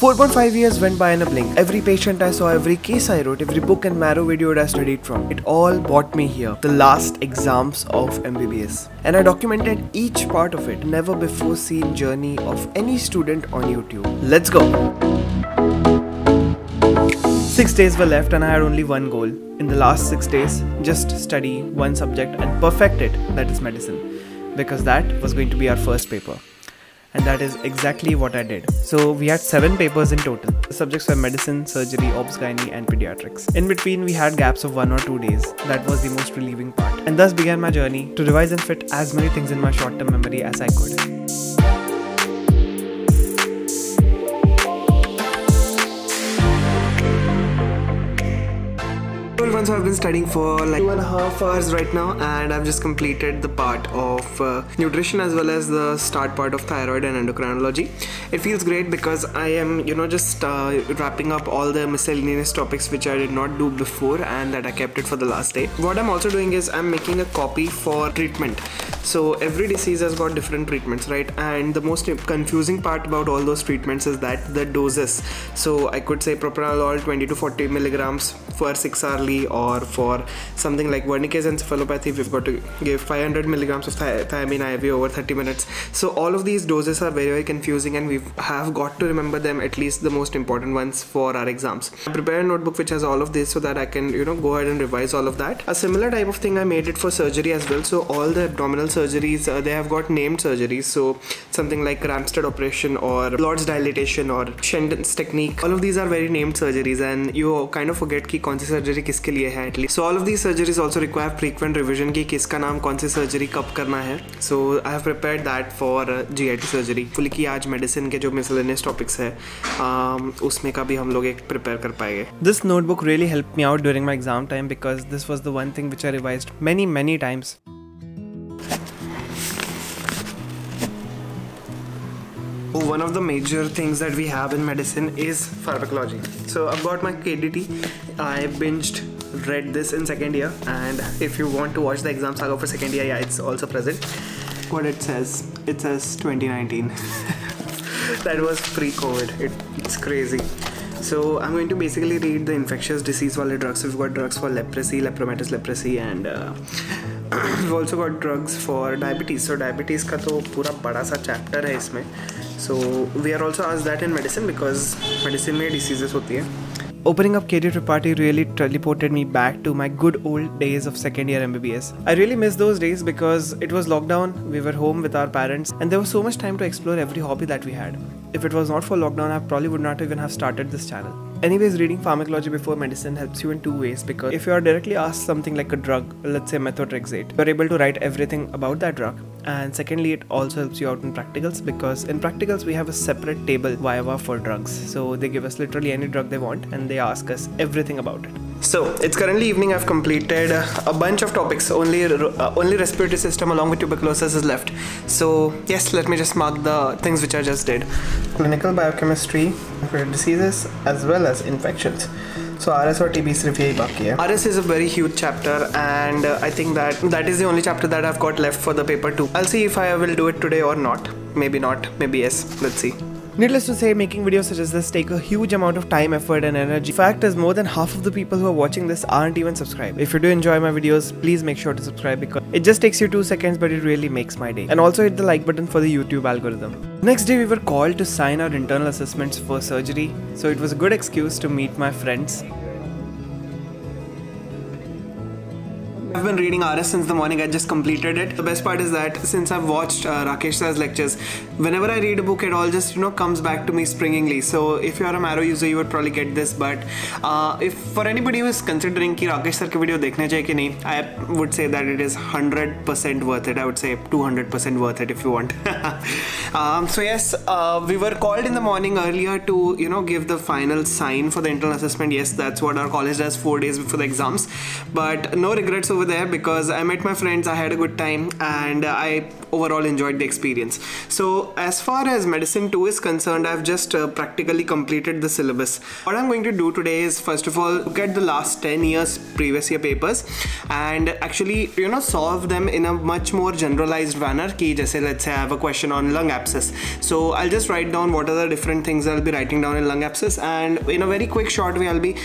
4.5 years went by in a blink. Every patient I saw, every case I wrote, every book and marrow video I studied from, it all brought me here. The last exams of MBBS. And I documented each part of it. Never before seen journey of any student on YouTube. Let's go! 6 days were left and I had only one goal. In the last 6 days, just study one subject and perfect it, that is medicine. Because that was going to be our first paper. And that is exactly what I did. So we had 7 papers in total. The subjects were medicine, surgery, obs-gynae and pediatrics. In between we had gaps of 1 or 2 days. That was the most relieving part. And thus began my journey to revise and fit as many things in my short-term memory as I could. So I've been studying for like 2.5 hours right now, and I've just completed the part of nutrition as well as the start part of thyroid and endocrinology. It feels great because I am, just wrapping up all the miscellaneous topics which I did not do before and that I kept it for the last day. What I'm also doing is I'm making a copy for treatment. So every disease has got different treatments, right? And the most confusing part about all those treatments is that the doses. So I could say propranolol 20 to 40 milligrams for 6 hourly, or for something like Wernicke's encephalopathy we've got to give 500 milligrams of thiamine IV over 30 minutes. So all of these doses are very confusing, and we have got to remember them, at least the most important ones for our exams. I prepared a notebook which has all of this so that I can go ahead and revise all of that. A similar type of thing I made it for surgery as well. So all the abdominal surgeries, they have got named surgeries. So something like Ramstead operation or Lord's dilatation or Shendon's technique, all of these are very named surgeries, and you kind of forget ki kaun si surgery kiske liye hai at least. So all of these surgeries also require frequent revision ki kiska naam kaun si surgery kab karna hai. So I have prepared that for GIT surgery. Fully ki aaj medicine ke jo miscellaneous topics hai usme ka bhi hum log ek prepare kar payenge. This notebook really helped me out during my exam time because this was the one thing which I revised many times. One of the major things that we have in medicine is pharmacology. So I've got my KDT. I read this in second year, and if you want to watch the exam saga for second year, yeah, it's also present. What it says 2019. That was pre-COVID. It's crazy. So I'm going to basically read the infectious disease wale drugs. So we've got drugs for leprosy, lepromatous leprosy, and we've also got drugs for diabetes. So diabetes ka to pura bada sa chapter hai isme. So we are also asked that in medicine because medicine mein diseases hoti hai. Opening up KD Tripathi really teleported me back to my good old days of second year MBBS. I really miss those days because it was lockdown, we were home with our parents, and there was so much time to explore every hobby that we had. If it was not for lockdown, I probably would not even have started this channel. Anyways, reading pharmacology before medicine helps you in 2 ways, because if you are directly asked something like a drug, let's say methotrexate, you are able to write everything about that drug. And secondly, it also helps you out in practicals, because in practicals we have a separate table viva for drugs. So they give us literally any drug they want and they ask us everything about it. So it's currently evening. I've completed a bunch of topics. Only respiratory system along with tuberculosis is left. So yes, let me just mark the things which I just did. Clinical biochemistry, diseases as well as infections. So RS or TB सिर्फ यही बाकी है. RS is a very huge chapter, and I think that is the only chapter that I've got left for the paper 2. I'll see if I will do it today or not. Maybe not, maybe yes. Let's see. Needless to say, making videos such as this take a huge amount of time, effort and energy. Fact is, more than half of the people who are watching this aren't even subscribed. If you do enjoy my videos, please make sure to subscribe because it just takes you 2 seconds, but it really makes my day. And also hit the like button for the YouTube algorithm. Next day we were called to sign our internal assessments for surgery, so it was a good excuse to meet my friends. I've been reading RS since the morning. I just completed it. The best part is that since I've watched Rakesh sir's lectures, whenever I read a book, it all just comes back to me springingly. So if you are a Marrow user, you would probably get this. But if for anybody who is considering कि Rakesh sir के video देखने चाहिए कि नहीं, I would say that it is 100% worth it. I would say 200% worth it if you want. So yes, we were called in the morning earlier to give the final sign for the internal assessment. Yes, that's what our college does 4 days before the exams. But no regrets over over there because I met my friends, I had a good time, and I overall enjoyed the experience. So as far as Medicine 2 is concerned, I've just practically completed the syllabus. What I'm going to do today is, first of all, look at the last 10 years previous year papers and actually, solve them in a much more generalized manner. Ki jaise, let's say I have a question on lung abscess. So I'll just write down what are the different things I'll be writing down in lung abscess, and in a very quick short way, I'll be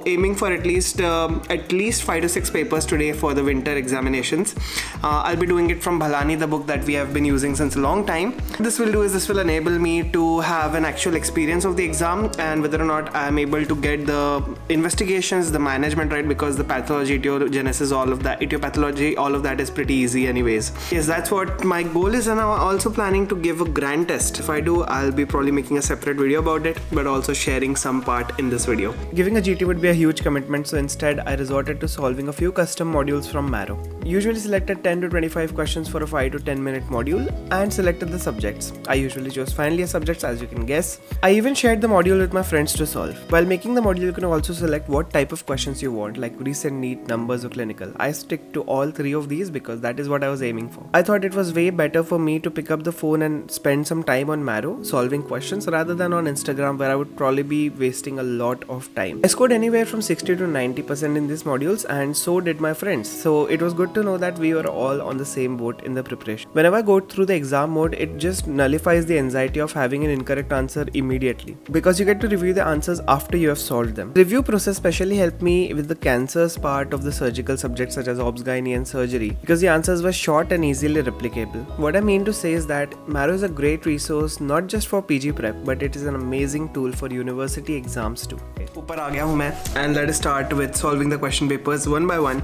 aiming for at least 5 to 6 papers today for the winter examinations. I'll be doing it from Bhalani, the book that we have been using since a long time. What this will do is this will enable me to have an actual experience of the exam and whether or not I'm able to get the investigations, the management right, because the pathology, etiologenesis, all of that, etiolopathology, all of that is pretty easy anyways. Yes, that's what my goal is, and I'm also planning to give a grand test. If I do, I'll be probably making a separate video about it, but also sharing some part in this video. Giving a GT would be a huge commitment, so instead I resorted to solving a few custom modules from Marrow. Usually selected 10 to 25 questions for a 5 to 10 minute module and selected the subjects. I usually chose final-year subjects, as you can guess. I even shared the module with my friends to solve. While making the module, you can also select what type of questions you want, like recent, NEET, numbers or clinical. I stick to all 3 of these because that is what I was aiming for. I thought it was way better for me to pick up the phone and spend some time on Marrow solving questions rather than on Instagram, where I would probably be wasting a lot of time. I scored anywhere from 60 to 90% in these modules, and so did my friends. So it was good to know that we were all on the same boat in the preparation. Whenever I go through the exam mode, it just nullifies the anxiety of having an incorrect answer immediately, because you get to review the answers after you have solved them. The review process especially helped me with the cancers part of the surgical subjects such as obs, gynae and surgery, because the answers were short and easily replicable. What I mean to say is that Marrow is a great resource not just for PG prep, but it is an amazing tool for university exams too. ऊपर आ गया हूँ मैं, and let us start with solving the question papers one by one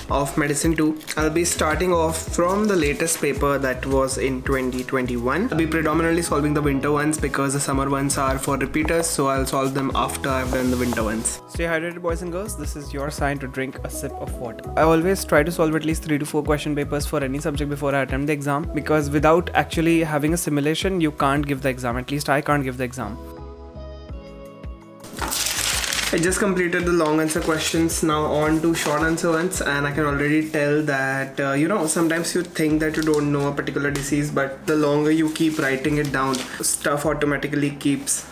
of Medicine 2. I'll be starting off from the latest paper that was in 2021. I'll be predominantly solving the winter ones because the summer ones are for repeaters, so I'll solve them after I've done the winter ones. Stay hydrated, boys and girls. This is your sign to drink a sip of water. I always try to solve at least 3 to 4 question papers for any subject before I attempt the exam, because without actually having a simulation, you can't give the exam. At least I can't give the exam. I just completed the long answer questions, now on to short answer ones, and I can already tell that sometimes you think that you don't know a particular disease, but the longer you keep writing it down, stuff automatically keeps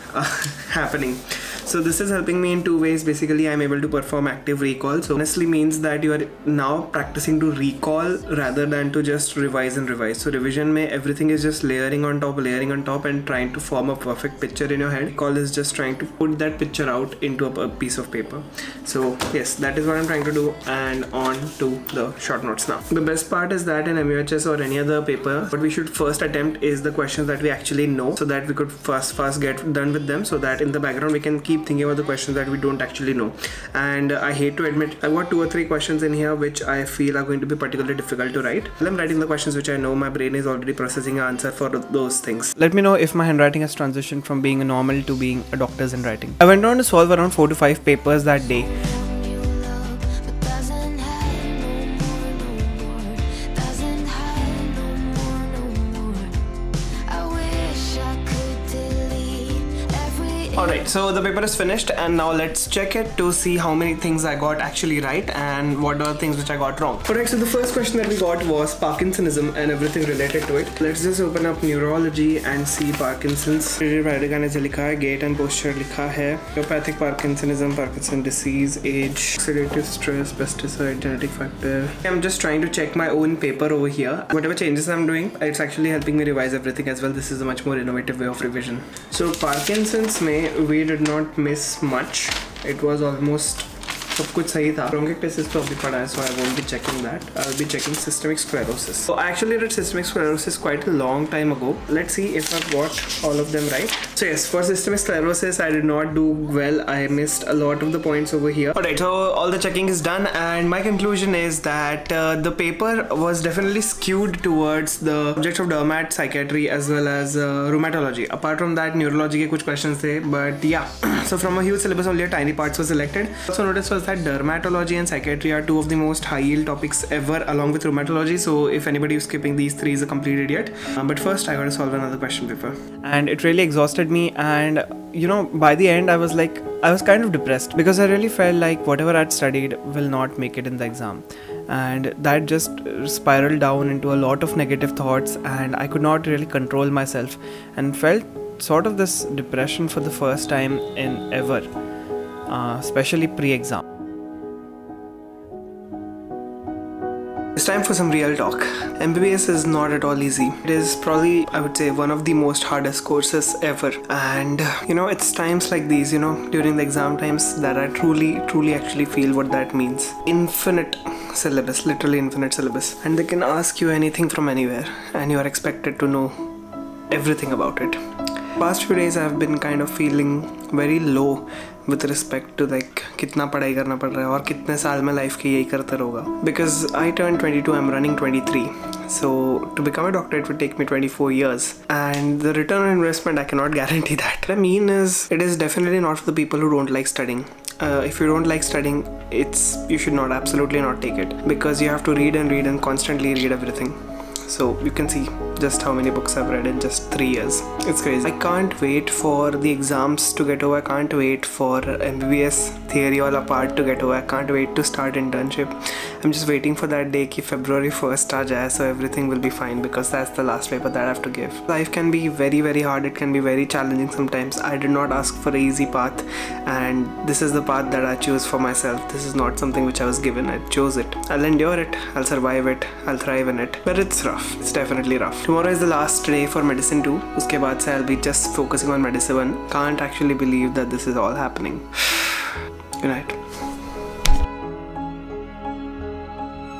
happening. So this is helping me in 2 ways. Basically, I'm able to perform active recall. So honestly means that you are now practicing to recall rather than to just revise and revise. So revision mein everything is just layering on top and trying to form a perfect picture in your head. Recall is just trying to put that picture out into a piece of paper. So yes, that is what I'm trying to do, and on to the short notes now. The best part is that in MUHS or any other paper, what we should first attempt is the questions that we actually know, so that we could fast get done with them, so that in the background we can keep thinking about the questions that we don't actually know. And I hate to admit, I've got 2 or 3 questions in here which I feel are going to be particularly difficult to write. While I'm writing the questions which I know, my brain is already processing an answer for those things. Let me know if my handwriting has transitioned from being a normal to being a doctor's handwriting. I went on to solve around 4 to 5 papers that day. Alright, so the paper is finished, and now let's check it to see how many things I got actually right and what are the things which I got wrong. Alright, so the first question that we got was Parkinsonism and everything related to it. Let's just open up neurology and see Parkinson's. Likha hai, gait and posture likha hai. Idiopathic Parkinsonism, Parkinson disease, age, oxidative stress, pesticide, genetic factor. I'm just trying to check my own paper over here. Whatever changes I'm doing, it's actually helping me revise everything as well. This is a much more innovative way of revision. So Parkinson's mein we did not miss much. It was almost सब कुछ सही था. Bronchiectasis तो अभी पढ़ा है, so I won't be checking that. I'll be checking systemic sclerosis. So I actually read systemic sclerosis quite a long time ago. Let's see if I've got all of them right. So yes, for systemic sclerosis, I did not do well. I missed a lot of the points over here. Alright, so all the checking is done, and my conclusion is that the paper was definitely skewed towards the subjects of dermat, psychiatry as well as rheumatology. Apart from that, neurology के कुछ questions थे, but yeah. So from a huge syllabus, only a tiny parts were selected. Also notice was that dermatology and psychiatry are 2 of the most high yield topics ever, along with rheumatology. So if anybody is skipping these 3 is a complete idiot. But first I gotta solve another question paper. And it really exhausted me, and by the end I was kind of depressed, because I really felt like whatever I'd studied will not make it in the exam. and that just spiraled down into a lot of negative thoughts, and I could not really control myself and felt sort of this depression for the first time in ever, especially pre-exam. It's time for some real talk. MBBS is not at all easy. It is probably, I would say, one of the most hardest courses ever. And it's times like these, during the exam times, that I truly actually feel what that means. Infinite syllabus, literally infinite syllabus. And they can ask you anything from anywhere, and you are expected to know everything about it. Past few days I've been kind of feeling very low with respect to like कितना पढ़ाई करना पड़ रहा है और कितने साल में लाइफ के यही करता रहूँगा. Because I turned 22, I'm running 23. So to become a doctor it would take me 24 years, and the return on investment I cannot guarantee that. What I mean is, it is definitely not for the people who don't like studying. If you don't like studying, you should not, absolutely not take it, because you have to read and constantly read everything. So you can see just how many books I've read in just 3 years. It's crazy. I can't wait for the exams to get over. I can't wait for MBBS theory all apart to get over. I can't wait to start internship. I'm just waiting for that day कि February 1st आ जाए, so everything will be fine, because that's the last paper that I have to give. Life can be very hard. It can be very challenging sometimes. I did not ask for an easy path, and this is the path that I choose for myself. This is not something which I was given. I chose it. I'll endure it. I'll survive it. I'll thrive in it. But it's rough. It's definitely rough. Tomorrow is the last day for Medicine 2. उसके बाद से I'll be just focusing on Medicine 1. Can't actually believe that this is all happening. Good night.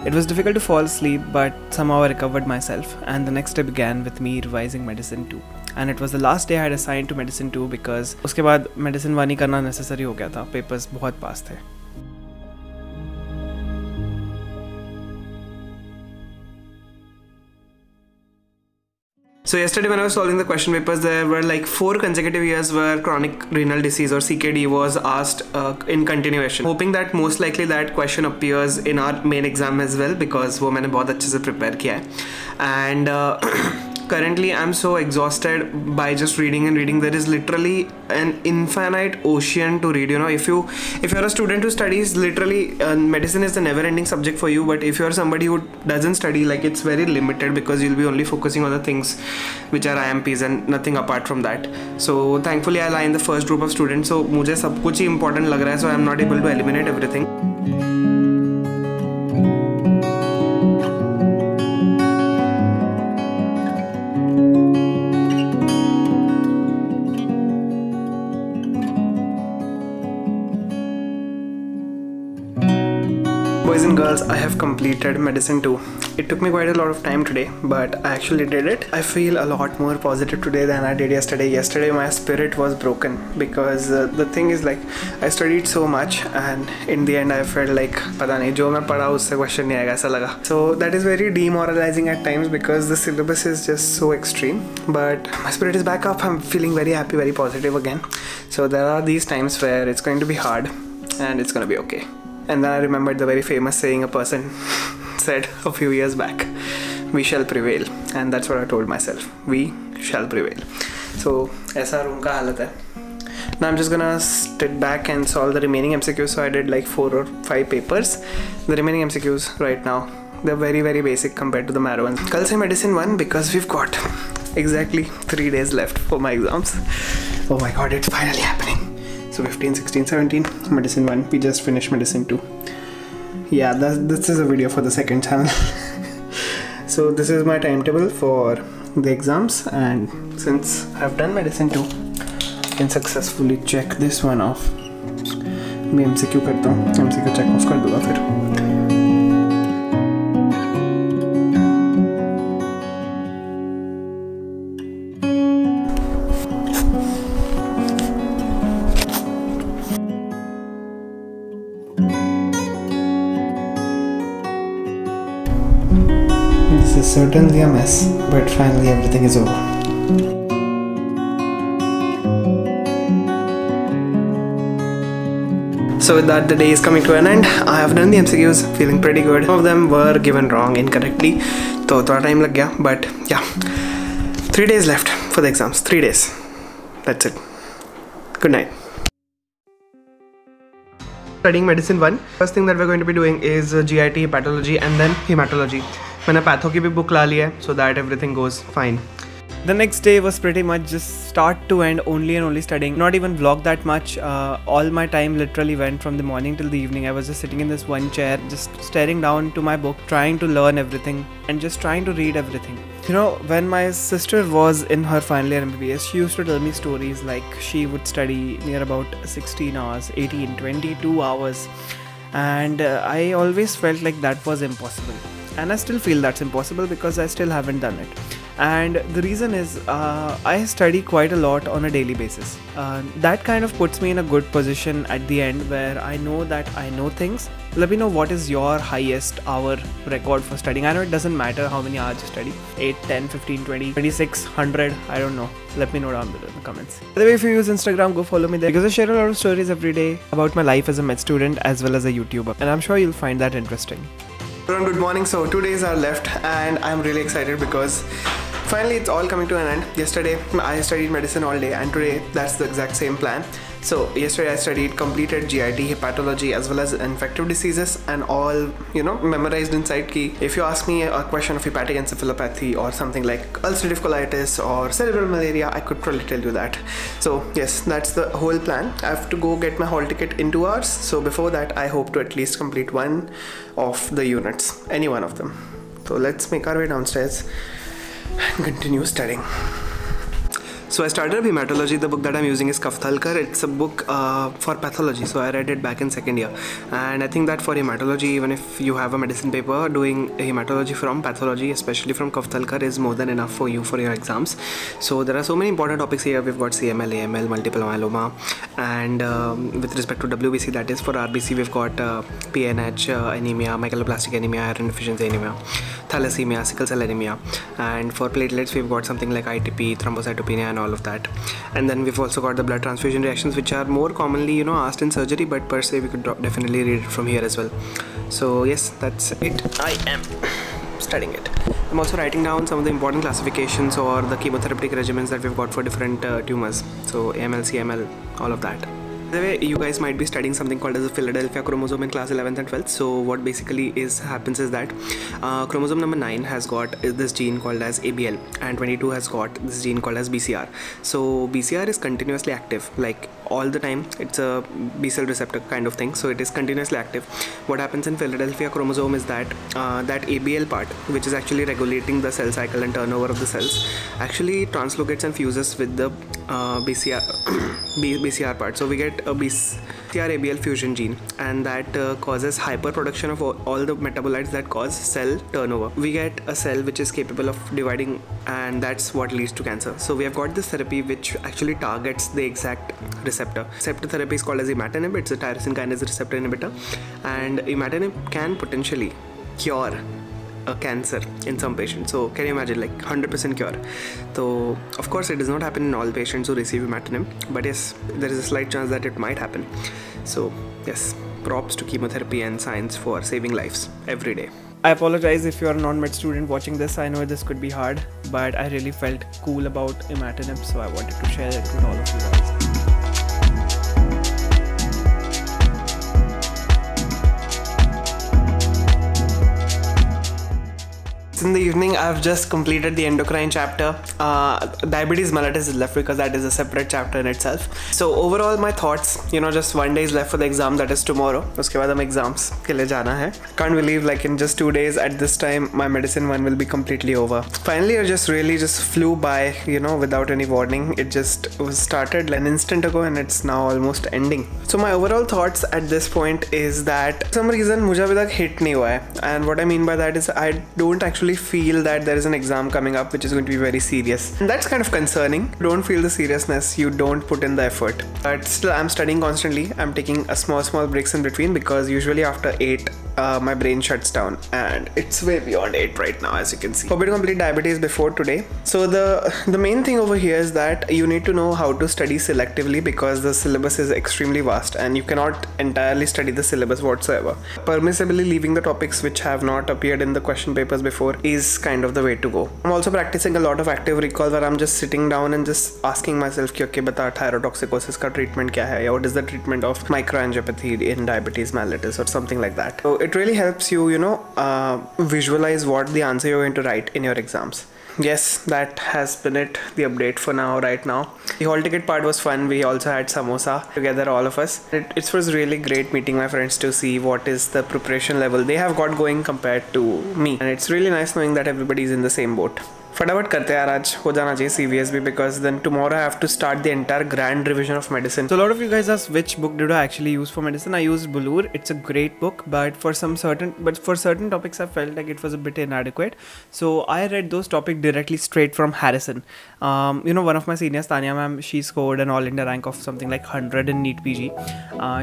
It was difficult to fall asleep, but somehow I recovered myself, and the next day began with me revising Medicine 2. And it was the last day I had assigned to Medicine 2, because उसके बाद Medicine 1 ही करना necessary हो गया था. Papers बहुत पास थे. So yesterday when I was solving the question papers, there were like 4 consecutive years where chronic renal disease or CKD was asked in continuation. Hoping that most likely that question appears in our main exam as well, because वो मैंने बहुत अच्छे से prepare किया है. And currently I'm so exhausted by just reading. There is literally an infinite ocean to read. If you're a student who studies, literally medicine is the never-ending subject for you. But if you're somebody who doesn't study, like, it's very limited, because you'll be only focusing on the things which are IMPs and nothing apart from that. So thankfully I lie in the first group of students, so मुझे सब कुछ ही important लग रहा है, so I'm not able to eliminate everything. Boys and girls, I have completed Medicine 2. It took me quite a lot of time today, but I actually did it. I feel a lot more positive today than I did yesterday. Yesterday my spirit was broken, because the thing is, like, I studied so much, and in the end I felt like पता नहीं जो मैं पढ़ा उससे question नहीं आएगा ऐसा लगा. So that is very demoralizing at times, because the syllabus is just so extreme. But my spirit is back up. I'm feeling very happy, very positive again. So there are these times where it's going to be hard, and it's going to be okay. And then I remembered the very famous saying a person said a few years back: we shall prevail. And that's what I told myself, we shall prevail. So ऐसा room का हालत है. Now I'm just gonna sit back and solve the remaining MCQs. So I did like 4 or 5 papers. The remaining MCQs right now, they're very basic compared to the marrow ones. कल से Medicine 1, because we've got exactly 3 days left for my exams. Oh my god, it's finally happening. So 15, 16, 17, Medicine 1. We just finished Medicine 2. Yeah, this is a video for the second channel. So this is my timetable for the exams, and since I've done Medicine 2, I can successfully check this one off. मैं MCQ करता हूँ, MCQ check off कर दूँगा फिर. This is certainly a mess, but finally everything is over. So with that, the day is coming to an end. I have done the MCQs, feeling pretty good. Some of them were given wrong, incorrectly, so थोड़ा time लग गया, but yeah, 3 days left for the exams. 3 days. That's it. Good night. Studying Medicine 1. First thing that we're going to be doing is GIT, Hepatology and then Hematology. मैंने patho की भी book ला ली है so that everything goes fine. The next day was pretty much just start to end only and only studying. Not even vlog that much. All my time literally went from the morning till the evening. I was just sitting in this one chair, just staring down to my book, trying to learn everything and just trying to read everything. You know, when my sister was in her final year MBBS, she used to tell me stories like she would study near about 16 hours, 18, 22 hours. And I always felt like that was impossible. And I still feel that's impossible because I still haven't done it. And the reason is I study quite a lot on a daily basis. That kind of puts me in a good position at the end where I know that I know things. Let me know what is your highest hour record for studying. I know it doesn't matter how many hours you study. 8, 10, 15, 20, 26, 100, I don't know. Let me know down below in the comments. By the way, if you use Instagram, go follow me there because I share a lot of stories every day about my life as a med student as well as a YouTuber. And I'm sure you'll find that interesting. Everyone, good morning. So 2 days are left and I'm really excited because finally it's all coming to an end. Yesterday I studied medicine all day and today that's the exact same plan. So yesterday I studied completed GIT, hepatology as well as infective diseases and all, you know, memorized inside key. If you ask me a question of hepatic encephalopathy or something like ulcerative colitis or cerebral malaria, I could probably tell you that. So yes, that's the whole plan. I have to go get my hall ticket in 2 hours. So before that I hope to at least complete one of the units, any one of them. So let's make our way downstairs and continue studying. So I started hematology. The book that I'm using is Kaftalkar. It's a book for pathology. So I read it back in second year. And I think that for hematology, even if you have a medicine paper, doing hematology from pathology, especially from Kaftalkar, is more than enough for you for your exams. So there are so many important topics here. We've got CML, AML, multiple myeloma. And with respect to WBC, that is for RBC, we've got PNH, anemia, megaloblastic anemia, iron deficiency anemia, thalassemia, sickle cell anemia. And for platelets, we've got something like ITP, thrombocytopenia, and all of that. And then we've also got the blood transfusion reactions, which are more commonly, you know, asked in surgery, but per se we could definitely read it from here as well. So yes, that's it. I am studying it. I'm also writing down some of the important classifications or the chemotherapeutic regimens that we've got for different tumors. So AML, CML, all of that. By the way, you guys might be studying something called as a Philadelphia chromosome in class 11th and 12th. So what basically happens is that chromosome number 9 has got this gene called as ABL and 22 has got this gene called as BCR. So BCR is continuously active, like all the time. It's a B cell receptor kind of thing, so it is continuously active. What happens in Philadelphia chromosome is that that ABL part, which is actually regulating the cell cycle and turnover of the cells, actually translocates and fuses with the BCR part. So we get a BCR-ABL fusion gene, and that causes hyperproduction of all the metabolites that cause cell turnover. We get a cell which is capable of dividing, and that's what leads to cancer. So we have got this therapy which actually targets the exact receptor. Receptor therapy is called as imatinib. It's a tyrosine kinase receptor inhibitor, and imatinib can potentially cure a cancer in some patients. So can you imagine, like 100% cure? So of course it does not happen in all patients who receive imatinib, but yes, there is a slight chance that it might happen. So yes, props to chemotherapy and science for saving lives every day. I apologize if you are a non-med student watching this. I know this could be hard, but I really felt cool about imatinib, so I wanted to share it with all of you guys. In the evening, I've just completed the endocrine chapter. Diabetes mellitus is left because that is a separate chapter in itself. So overall, my thoughts, you know, just 1 day is left for the exam, that is tomorrow. Uske baad hum exams ke liye jana hai. Can't believe like in just 2 days at this time, my medicine 1 will be completely over. Finally, it just really just flew by, you know, without any warning. It just was started an instant ago and it's now almost ending. So my overall thoughts at this point is that for some reason mujhe abhi tak hit nahi hua hai. And what I mean by that is I don't actually feel that there is an exam coming up which is going to be very serious. And that's kind of concerning. You don't feel the seriousness, you don't put in the effort. But still I'm studying constantly. I'm taking a small breaks in between because usually after 8 my brain shuts down, and it's way beyond 8 right now, as you can see. Hope to complete diabetes before today. So the main thing over here is that you need to know how to study selectively, because the syllabus is extremely vast and you cannot entirely study the syllabus whatsoever. Permissibly leaving the topics which have not appeared in the question papers before is kind of the way to go. I'm also practicing a lot of active recall, where I'm just sitting down and just asking myself कि okay बता thyrotoxicosis का treatment क्या है, या what is the treatment of microangiopathy in diabetes mellitus or something like that. So it really helps you, visualize what the answer you're going to write in your exams. Yes, that has been it, the update for now, right now. The hall ticket part was fun. We also had samosa together, all of us. It was really great meeting my friends to see what is the preparation level they have got going compared to me. And it's really nice knowing that everybody is in the same boat. फटाफट करते हैं यार, आज हो जाना चाहिए CVS भी, because then tomorrow I have to start the entire grand revision of medicine. So a lot of you guys asked which book did I actually use for medicine. I used Bulur. It's a great book, but for certain topics I felt like it was a bit inadequate. So I read those topics directly straight from Harrison. One of my seniors, Tanya ma'am, she scored an all India rank of something like 100 in NEET PG.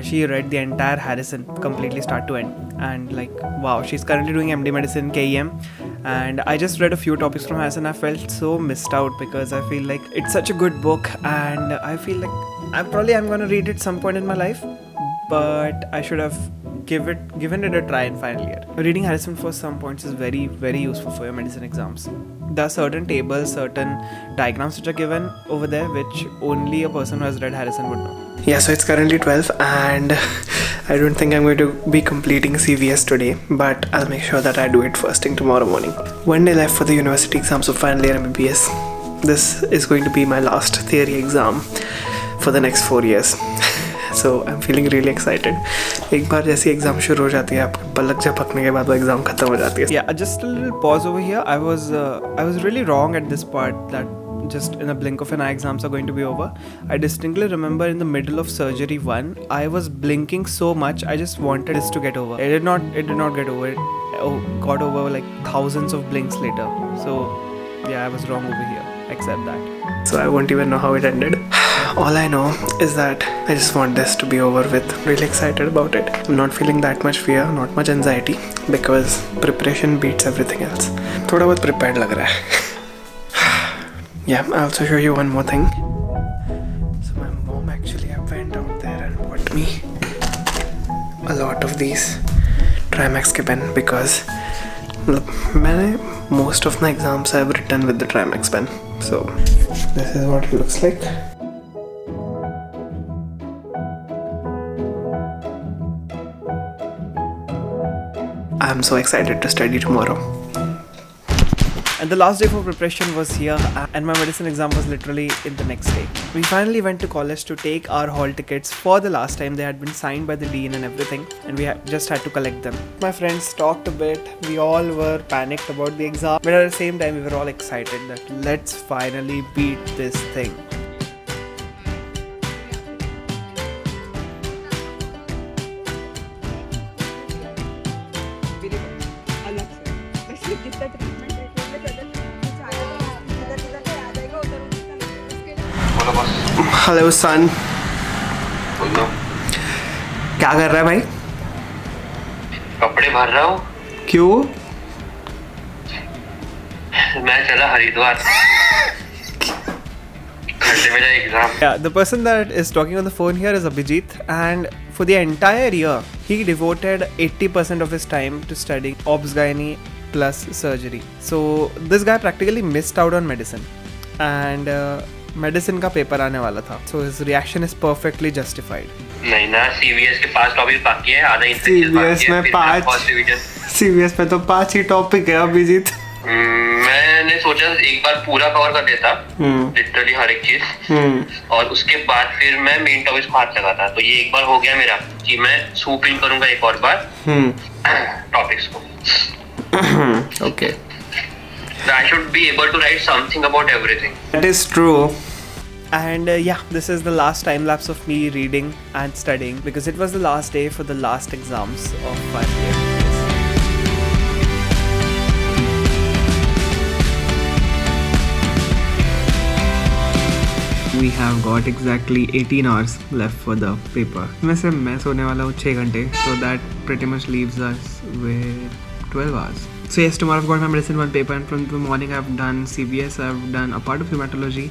She read the entire Harrison completely start to end, and like wow, she's currently doing MD medicine KEM, and I just read a few topics from Harrison. I felt so missed out, because I feel like it's such a good book, and I feel like I'm gonna read it some point in my life, but I should have given it a try in final year. Reading Harrison for some points is very, very useful for your medicine exams. There are certain tables, certain diagrams which are given over there which only a person who has read Harrison would know. Yeah, so it's currently 12 and I don't think I'm going to be completing CVS today, but I'll make sure that I do it first thing tomorrow morning. One day left for the university exams of Final-year MBBS. This is going to be my last theory exam for the next 4 years. So I'm feeling really excited. एक बार जैसी exam शुरू हो जाती है, आपके पलक झपकने के बाद वो एग्जाम खत्म हो जाती है. Yeah, just a little pause over here. I was really wrong at this part, that just in a blink of an eye exams are going to be over. I distinctly remember in the middle of surgery 1, I was blinking so much. I just wanted this to get over. It did not get over. It got over like thousands of blinks later. So yeah, I was wrong over here. Accept that. So I won't even know how it ended. All I know is that I just want this to be over with. Really excited about it. I'm not feeling that much fear, not much anxiety, because preparation beats everything else. थोड़ा बहुत prepared लग रहा है. Yeah, I'll also show you one more thing. So my mom actually went out there and bought me a lot of these Trimax के pen, because most of my exams I've written with the Trimax pen. So this is what it looks like. I'm so excited to study tomorrow. And the last day for preparation was here, and my medicine exam was literally in the next day. We finally went to college to take our hall tickets for the last time. They had been signed by the dean and everything, and we just had to collect them. My friends talked a bit. We all were panicked about the exam, but at the same time we were all excited that let's finally beat this thing. Hello son. बोलो. क्या कर रहा है भाई? कपड़े भर रहा हूँ. क्यों? मैं चला हरिद्वार. घंटे में जाए exam. Yeah, the person that is talking on the phone here is Abhijit, and for the entire year he devoted 80% of his time to studying obs-gynae plus surgery. So this guy practically missed out on medicine, and medicine का paper आने वाला था. So his reaction is perfectly justified. नहीं ना, CVS के 5 topic बाकी है, आधा सीवीएस में 5. सीवीएस में तो 5 ही टॉपिक है अभिजीत. मैंने सोचा एक बार पूरा कवर कर देता, लिटरली हर एक चीज, और उसके बाद फिर मैं मेन टॉपिक को हाथ लगाता. तो ये एक बार हो गया मेरा कि मैं सूप इन करूंगा एक और बार टॉपिक्स को. Okay. I should be able to write something about everything. That is true. And yeah, this is the last time lapse of me reading and studying, because it was the last day for the last exams of final year. we have got exactly 18 hours left for the paper. वैसे मैं सोने वाला हूँ 6 घंटे, so that pretty much leaves us with 12 hours. So yes, tomorrow I've got my medicine 1 paper, and from the morning I've done CVS, I've done a part of hematology,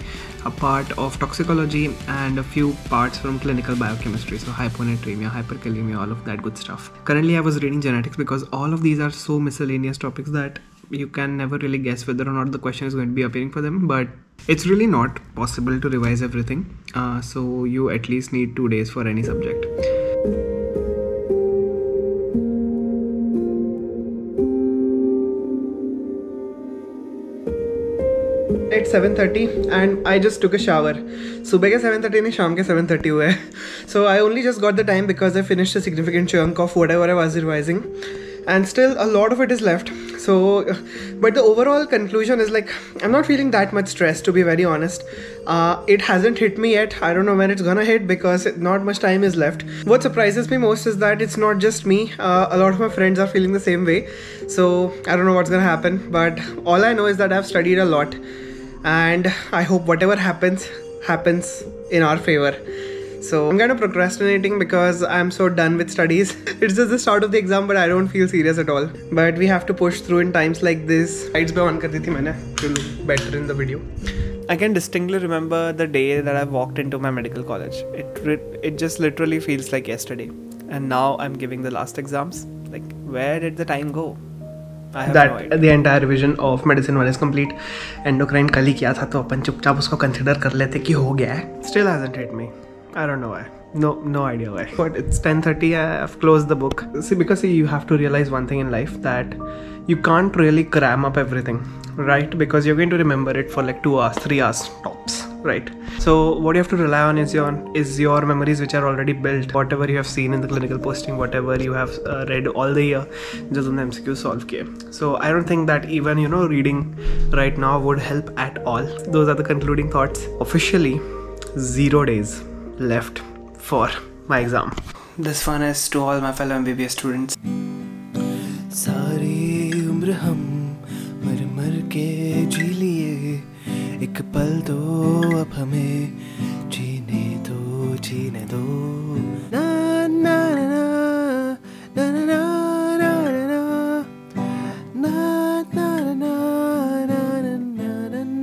a part of toxicology, and a few parts from clinical biochemistry, so hyponatremia, hyperkalemia, all of that good stuff. Currently I was reading genetics because all of these are so miscellaneous topics that you can never really guess whether or not the question is going to be appearing for them, but it's really not possible to revise everything, so you at least need 2 days for any subject. It's 7:30 and I just took a shower. सुबह के 7:30 नहीं, शाम के 7:30 हुए हैं. So I only just got the time because I finished a significant chunk of whatever I was revising, and still a lot of it is left. So but the overall conclusion is like I'm not feeling that much stress, to be very honest. It hasn't hit me yet. I don't know when it's gonna hit because not much time is left. What surprises me most is that it's not just me. A lot of my friends are feeling the same way. So I don't know what's gonna happen, but all I know is that I've studied a lot, and I hope whatever happens in our favor. So I'm kind of procrastinating because I'm so done with studies. It's just the start of the exam, but I don't feel serious at all. But we have to push through in times like this. Lights be on कर दी थी मैंने to look better in the video. I can distinctly remember the day that I walked into my medical college. It just literally feels like yesterday. And now I'm giving the last exams. Like, where did the time go? I have no idea. The entire revision of medicine 1 is complete. Endocrine कल ही किया था, तो अपन चुपचाप उसको consider कर लेते कि हो गया है. Still hasn't hit me. I don't know why. No idea why. But it's 10:30. I've closed the book. Because you have to realize one thing in life, that you can't really cram up everything, right? Because you're going to remember it for like 2 hours, 3 hours tops, right? So what you have to rely on is your memories, which are already built. Whatever you have seen in the clinical posting, whatever you have read all the year, just on the MCQ solve kiye. So I don't think that even reading right now would help at all. Those are the concluding thoughts. Officially 0 days left for my exam. This one is to all my fellow MBBS students. सारी उम्र हम मर मर के जी लिए, एक पल दो अब हमें जीने दो. ना ना ना ना ना ना ना ना ना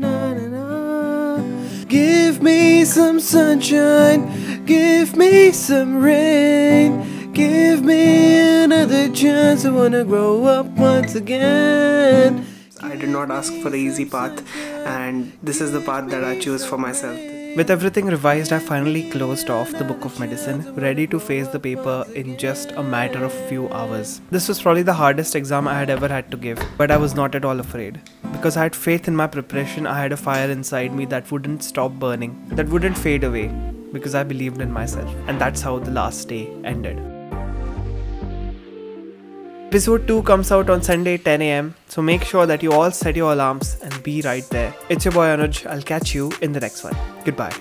ना na. Give me some sunshine, give me some rain, give me another chance. I wanna grow up once again. I did not ask for the easy path, and this is the path that I choose for myself. With everything revised, I finally closed off the book of medicine, ready to face the paper in just a matter of few hours. This was probably the hardest exam I had ever had to give, but I was not at all afraid. Because I had faith in my preparation, I had a fire inside me that wouldn't stop burning, that wouldn't fade away, because I believed in myself. And that's how the last day ended. Episode 2 comes out on Sunday 10 AM, so make sure that you all set your alarms and be right there. It's your boy Anuj. I'll catch you in the next one. Goodbye.